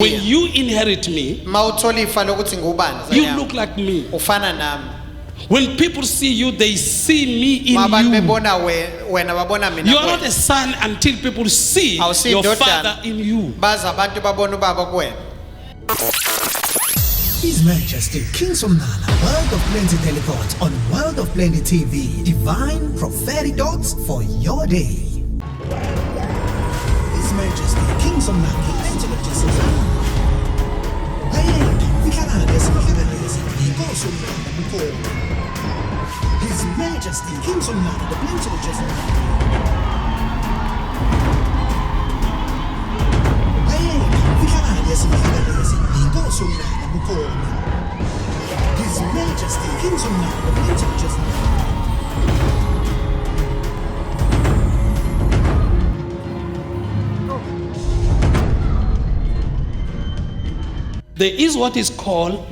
When you inherit me, you look like me. When people see you, they see me in you. You are not a son until people see your father in you. His Majesty, King Somnala, World of Plenty Teleports on World of Plenty TV. Divine prophetic thoughts for your day. His Majesty, King Somnala, Plentiologist. His Majesty, King Somnala, the Plentiologist. His Majesty, King Somnala, the Plentiologist. There is what is called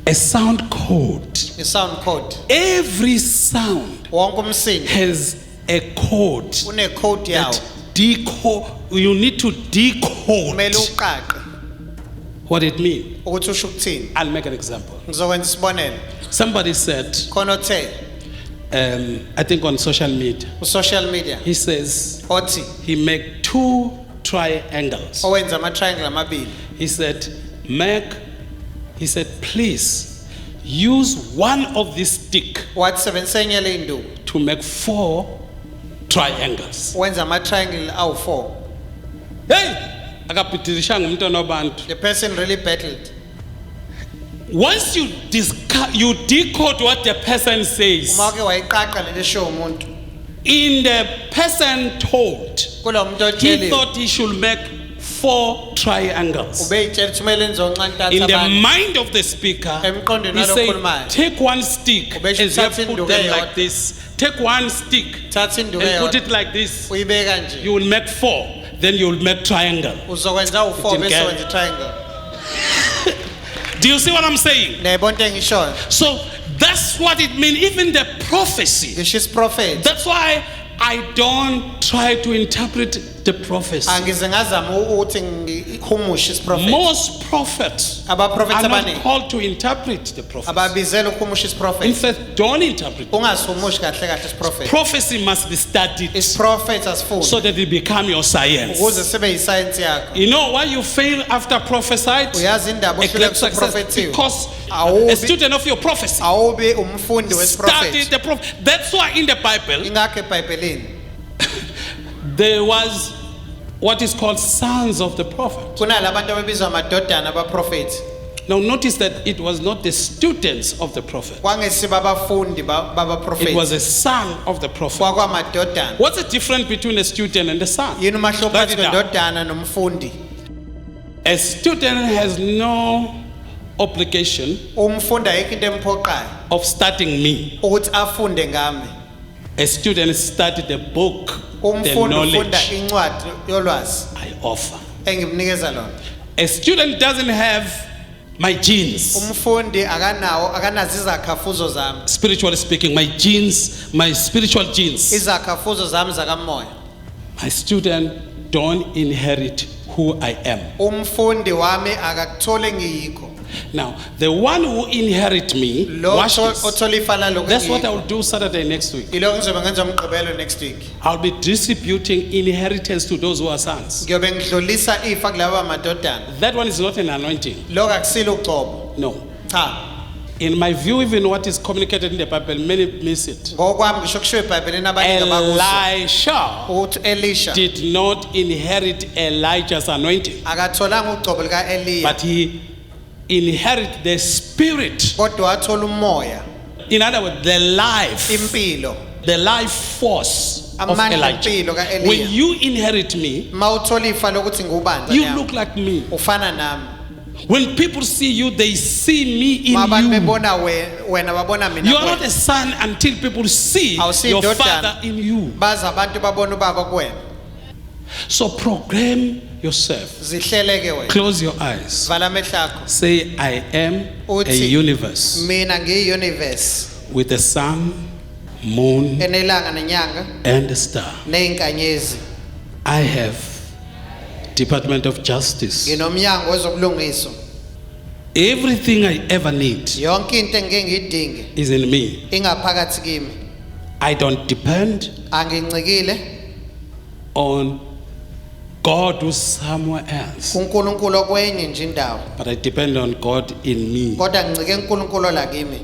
a sound code. Every sound has a code that you need to decode what it means. I'll make an example. Somebody said, I think on social media, he says he make two triangles. He said, please use one of this stick to make 4 triangles. Hey! The person really battled. Once you decode what the person says, in the person told, he thought he should make 4 triangles. In the mind of the speaker, he said, take one stick and just put them like this. Take one stick and put it like this. You will make 4. Then you will make triangle. Do you see what I'm saying? So that's what it means. Even the prophecy. That's why I don't try to interpret the prophecy. Most prophets are not called to interpret the prophecy. In fact, don't interpret it. Prophecy must be studied so that it become your science. You know why you fail after prophesied? Because a student of your prophecy studied the prophet. That's why in the Bible there was what is called sons of the prophet. Now notice that it was not the students of the prophet. It was a son of the prophet. What's the difference between a student and a son? A student has no obligation of starting me. A student studied the book, the knowledge I offer. A student doesn't have my genes. Spiritually speaking, my genes, my spiritual genes. My student don't inherit who I am. Now, the one who inherit me, watch this. That's what I will do Saturday next week. I'll be distributing inheritance to those who are sons. That one is not an anointing. No. In my view, even what is communicated in the Bible, many miss it. Elisha did not inherit Elijah's anointing, but he inherit the spirit. In other words, the life force of Elijah. When you inherit me, you look like me. When people see you, they see me in you. You are not a son until people see your father in you. So program yourself. Close your eyes. Say, I am a universe with the sun, moon, and the star. I have Department of Justice. nginomnyango wezobulungiswa. Everything I ever need Yonke into engeke ngiyidinge is in me. ingaphakathi kimi. I don't depend Angincikile on God who's somewhere else, kuNkulunkulu okwenye nje indawo. but I depend on God in me. Kodwa ngincike kuNkulunkulu la kimi.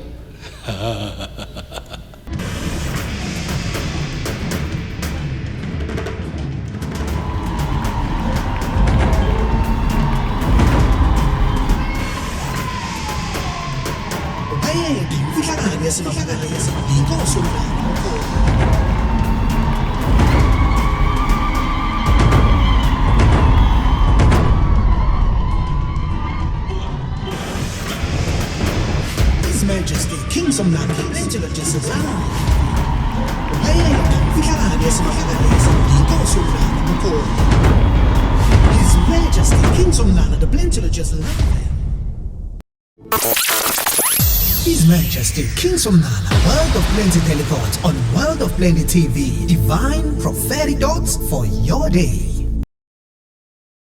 His Majesty, King Somnala, Plentiologist is alive. His Majesty, King Somnala, the Plentiologist is alive. His Majesty, King Somnala, World of Plenty Telethons on World of Plenty TV. Divine prophetic thoughts for your day.